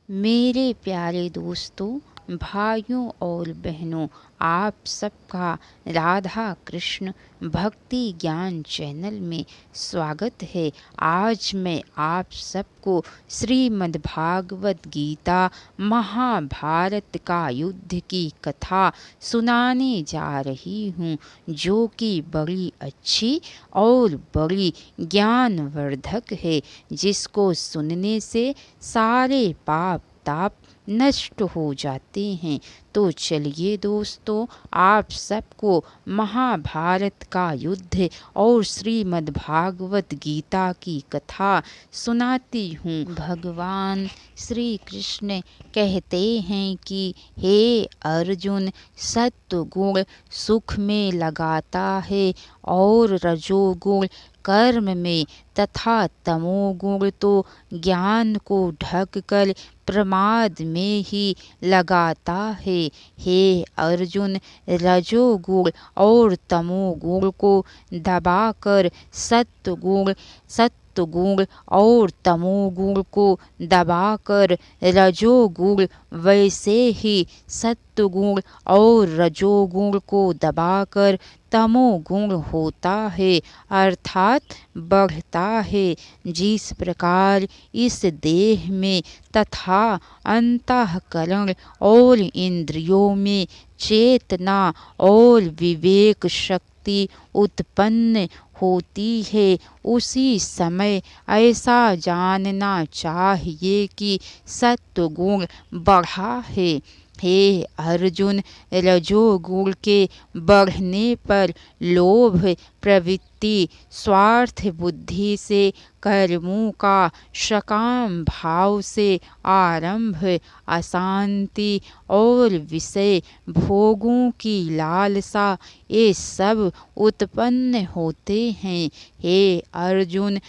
मेरे प्यारे दोस्तों, भाइयों और बहनों, आप सबका राधा कृष्ण भक्ति ज्ञान चैनल में स्वागत है। आज मैं आप सबको श्रीमद् भागवत गीता महाभारत का युद्ध की कथा सुनाने जा रही हूँ, जो कि बड़ी अच्छी और बड़ी ज्ञानवर्धक है, जिसको सुनने से सारे पाप ताप नष्ट हो जाते हैं। तो चलिए दोस्तों, आप सबको महाभारत का युद्ध और श्रीमद् भागवत गीता की कथा सुनाती हूँ। भगवान श्री कृष्ण कहते हैं कि हे अर्जुन, सत्वगुण सुख में लगाता है और रजोगुण कर्म में तथा तमोगुण तो ज्ञान को ढककर प्रमाद में ही लगाता है। हे अर्जुन, रजोगुण और तमोगुण को दबाकर सत्वगुण और तमोगुण को दबाकर रजोगुण वैसे ही सत्वगुण और रजोगुण को दबाकर तमोगुण होता है, अर्थात बढ़ता है। जिस प्रकार इस देह में तथा अंतःकरण और इंद्रियों में चेतना और विवेक शक्ति उत्पन्न होती है, उसी समय ऐसा जानना चाहिए कि सत्वगुण बढ़ा है। हे अर्जुन, रजोगुण के बढ़ने पर लोभ प्रवृत्ति स्वार्थ बुद्धि से कर्मों का सकाम भाव से आरंभ, अशांति और विषय भोगों की लालसा, ये सब उत्पन्न होते हैं। हे अर्जुन,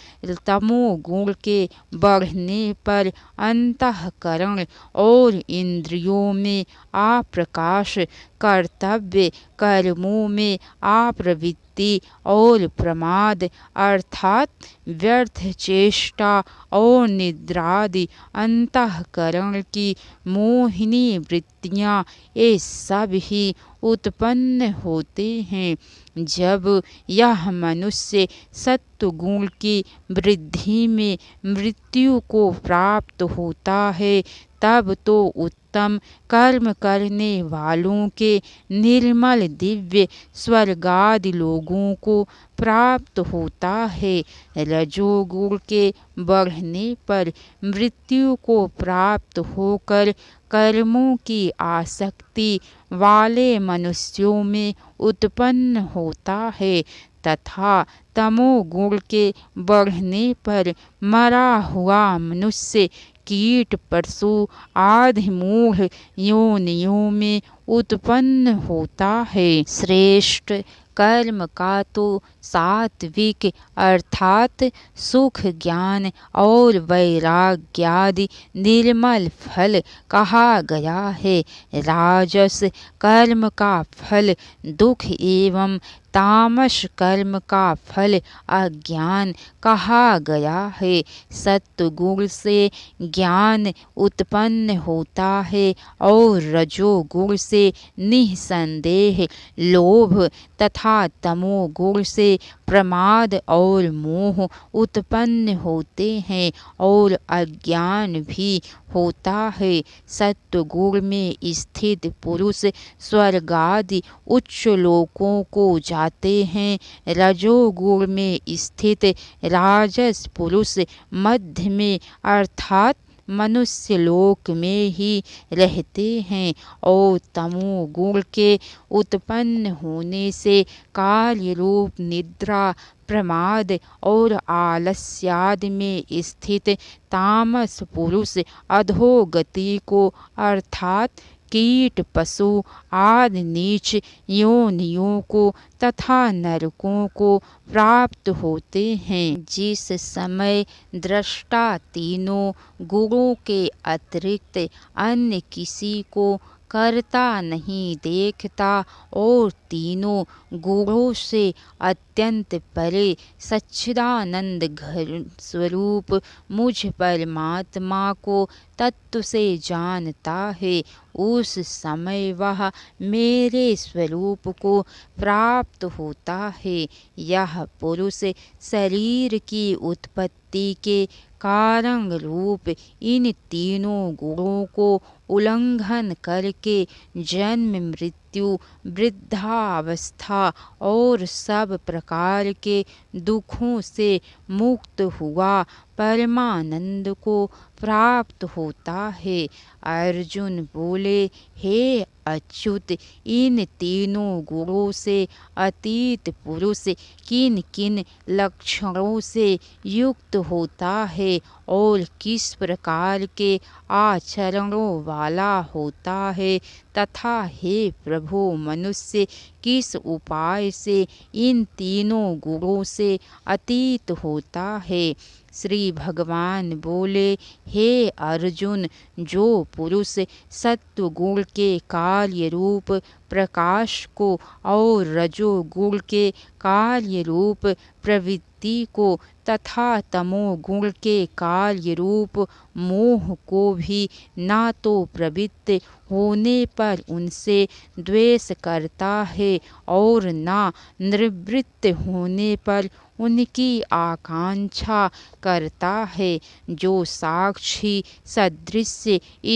तमोगुण के बढ़ने पर अंतःकरण और इंद्रियों में आप्रकाश, कर्तव्य कर्मों में आप्रवृत्ति और प्रमाद अर्थात व्यर्थ चेष्टा और निद्रादि अंतःकरण की मोहिनी वृत्तियाँ, ये सब ही उत्पन्न होते हैं। जब यह मनुष्य सत्वगुण की वृद्धि में मृत्यु को प्राप्त होता है, तब तो उत्तम कर्म करने वालों के निर्मल दिव्य स्वर्गादि लोगों को प्राप्त होता है। रजोगुण के बढ़ने पर मृत्यु को प्राप्त होकर कर्मों की आसक्ति वाले मनुष्यों में उत्पन्न होता है, तथा तमोगुण के बढ़ने पर मरा हुआ मनुष्य कीट पशु आदि मूढ़ योनियों में उत्पन्न होता है। श्रेष्ठ कर्म का तो सात्विक अर्थात सुख ज्ञान और वैराग्यादि निर्मल फल कहा गया है। राजस कर्म का फल दुख एवं तामस कर्म का फल अज्ञान कहा गया है। सत्वगुण से ज्ञान उत्पन्न होता है और रजोगुण से निःसंदेह लोभ तथा तमोगुण से प्रमाद और मोह उत्पन्न होते हैं और अज्ञान भी होता है। सत्वगुण में स्थित पुरुष स्वर्गादि उच्च लोकों को जाते हैं। रजोगुण में स्थित राजस पुरुष मध्य में अर्थात मनुष्य लोक में ही रहते हैं और तमोगुण के उत्पन्न होने से कार्य रूप निद्रा प्रमाद और आलस्यादि में स्थित तामस पुरुष अधोगति को अर्थात कीट पशु आदि नीच योनियों को तथा नरकों को प्राप्त होते हैं। जिस समय दृष्टा तीनों गुणों के अतिरिक्त अन्य किसी को करता नहीं देखता और तीनों गुणों से अत्यंत परे सच्चिदानंद घन स्वरूप मुझ परमात्मा को तत्व से जानता है, उस समय वह मेरे स्वरूप को प्राप्त होता है। यह पुरुष शरीर की उत्पत्ति के कारण रूप इन तीनों गुणों को उल्लंघन करके जन्म मृत्यु वृद्धावस्था और सब प्रकार के दुखों से मुक्त हुआ परमानंद को प्राप्त होता है। अर्जुन बोले, हे अच्युत, इन तीनों गुणों से अतीत पुरुष किन किन लक्षणों से युक्त होता है और किस प्रकार के आचरणों वाला होता है, तथा हे प्रभु मनुष्य किस उपाय से इन तीनों गुणों से अतीत होता है। श्री भगवान बोले, हे अर्जुन, जो पुरुष सत्व गुण के कार्य रूप प्रकाश को और रजोगुण के कार्य रूप प्रवृत्ति को तथा तमोगुण के कार्य रूप मोह को भी ना तो प्रवृत्त होने पर उनसे द्वेष करता है और ना निवृत्त होने पर उनकी आकांक्षा करता है, जो साक्षी सदृश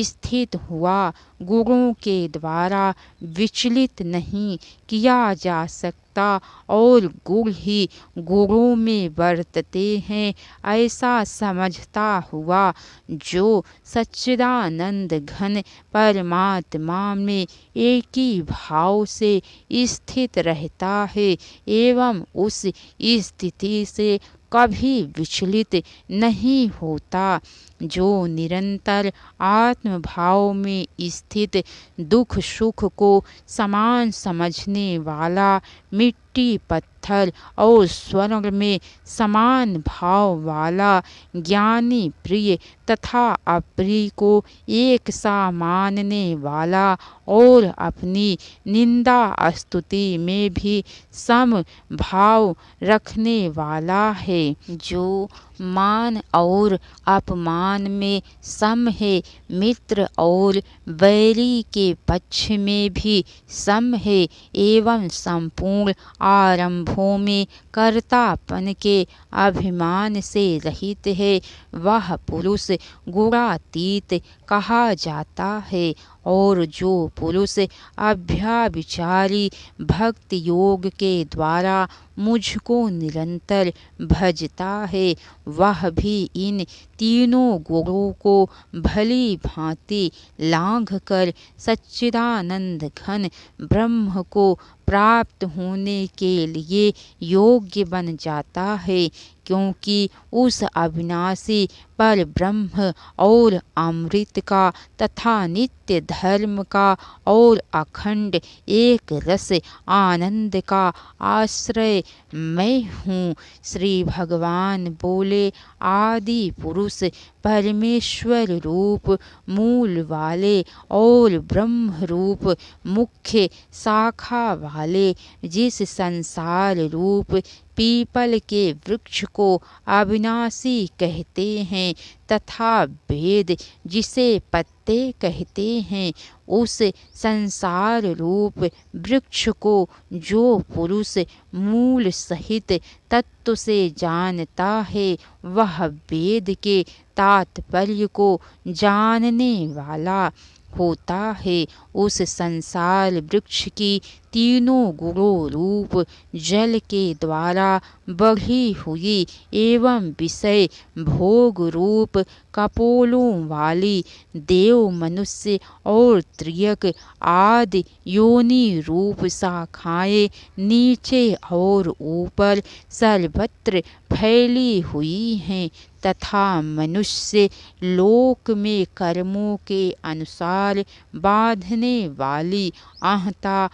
स्थित हुआ गुणों के द्वारा विचलित नहीं किया जा सकता और गुण ही गुणों में वर्तते हैं, ऐसा समझता हुआ जो सच्चिदानंद घन परमात्मा में एक ही भाव से स्थित रहता है एवं उस स्थिति से कभी विचलित नहीं होता, जो निरंतर आत्म भाव में स्थित दुख सुख को समान समझने वाला, मिट्टी पत्थर और स्वर्ण में समान भाव वाला, ज्ञानी प्रिय तथा अप्रिय को एक सा मानने वाला और अपनी निंदा स्तुति में भी सम भाव रखने वाला है, जो मान और अपमान में सम है, मित्र और बैरी के पक्ष में भी सम है एवं संपूर्ण आरंभों में कर्तापन के अभिमान से रहित है, वह पुरुष गुणातीत कहा जाता है। और जो पुरुष अभ्याविचारी भक्ति योग के द्वारा मुझको निरंतर भजता है, वह भी इन तीनों गुणों को भली भांति लांघ कर सच्चिदानंद घन ब्रह्म को प्राप्त होने के लिए योग्य बन जाता है, क्योंकि उस अविनाशी पर ब्रह्म और अमृत का तथा नित्य धर्म का और अखंड एक रस आनंद का आश्रय मैं हूँ। श्री भगवान बोले, आदि पुरुष परमेश्वर रूप मूल वाले और ब्रह्म रूप मुख्य शाखा वाले, जिस संसार रूप पीपल के वृक्ष को अविनाशी कहते हैं तथा वेद जिसे पत्ते कहते हैं, उस संसार रूप वृक्ष को जो पुरुष मूल सहित तत्व से जानता है, वह वेद के तात्पर्य को जानने वाला होता है। उस संसार वृक्ष की तीनों गुणों रूप जल के द्वारा बढ़ी हुई एवं विषय भोग रूप कपोलों वाली देव मनुष्य और त्रियक आदि योनि रूप शाखाएं नीचे और ऊपर सर्वत्र फैली हुई हैं तथा मनुष्य लोक में कर्मों के अनुसार बांधने वाली आहता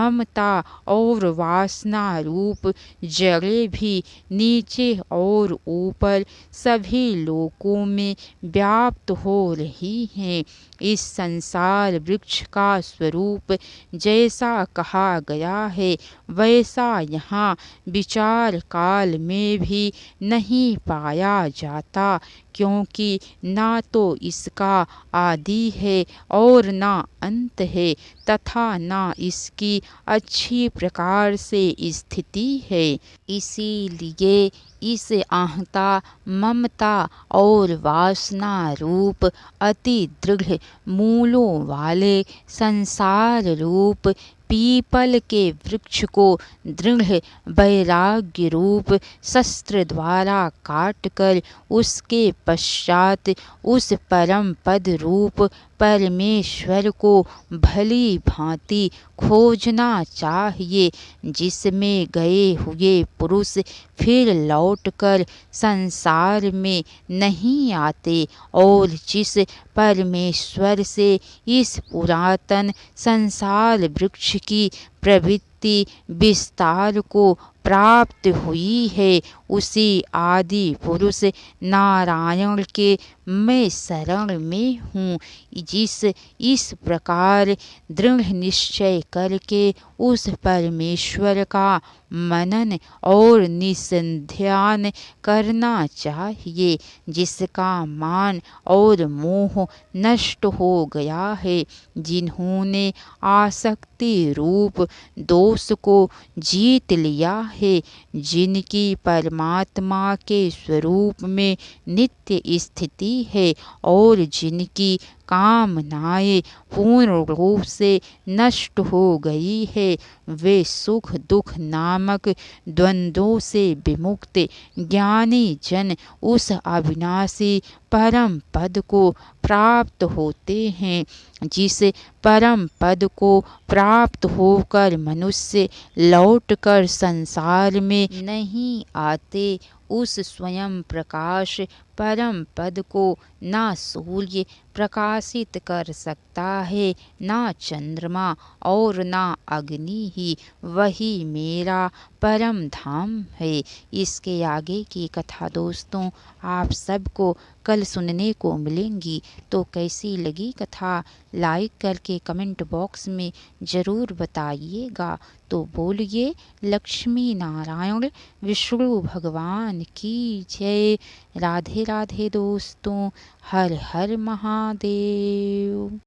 ममता और वासना रूप जड़ें भी नीचे और ऊपर सभी लोकों में व्याप्त हो रही हैं। इस संसार वृक्ष का स्वरूप जैसा कहा गया है वैसा यहाँ विचार काल में भी नहीं पाया जाता, क्योंकि ना तो इसका आदि है और ना अंत है, तथा ना इसकी अच्छी प्रकार से स्थिति है। इसीलिए इस अहंता, ममता और वासना रूप अति दृढ़ मूलों वाले संसार रूप पीपल के वृक्ष को दृढ़ वैराग्य रूप शस्त्र द्वारा काटकर उसके पश्चात उस परम पद रूप परमेश्वर को भली भांति खोजना चाहिए, जिसमें गए हुए पुरुष फिर लौटकर संसार में नहीं आते और जिस परमेश्वर से इस पुरातन संसार वृक्ष की प्रवृत्ति विस्तार को प्राप्त हुई है, उसी आदि पुरुष नारायण के मैं शरण में हूँ। जिस इस प्रकार दृढ़ निश्चय करके उस परमेश्वर का मनन और निसंध्यान करना चाहिए, जिसका मान और मोह नष्ट हो गया है, जिन्होंने आसक्ति रूप दोष को जीत लिया है, जिनकी परमात्मा के स्वरूप में नित्य स्थिति है और जिनकी कामनाएं पूर्ण रूप से नष्ट हो गई है, वे सुख दुख नामक द्वंद्वों से विमुक्त ज्ञानी जन उस अविनाशी परम पद को प्राप्त होते हैं। जिस परम पद को प्राप्त होकर मनुष्य लौटकर संसार में नहीं आते, उस स्वयं प्रकाश परम पद को ना सूर्य प्रकाशित कर सकता है, ना चंद्रमा और ना अग्नि ही, वही मेरा परम धाम है। इसके आगे की कथा दोस्तों आप सबको कल सुनने को मिलेंगी, तो कैसी लगी कथा लाइक करके कमेंट बॉक्स में ज़रूर बताइएगा। तो बोलिए लक्ष्मी नारायण विष्णु भगवान की जय। राधे राधे दोस्तों, हर हर महादेव।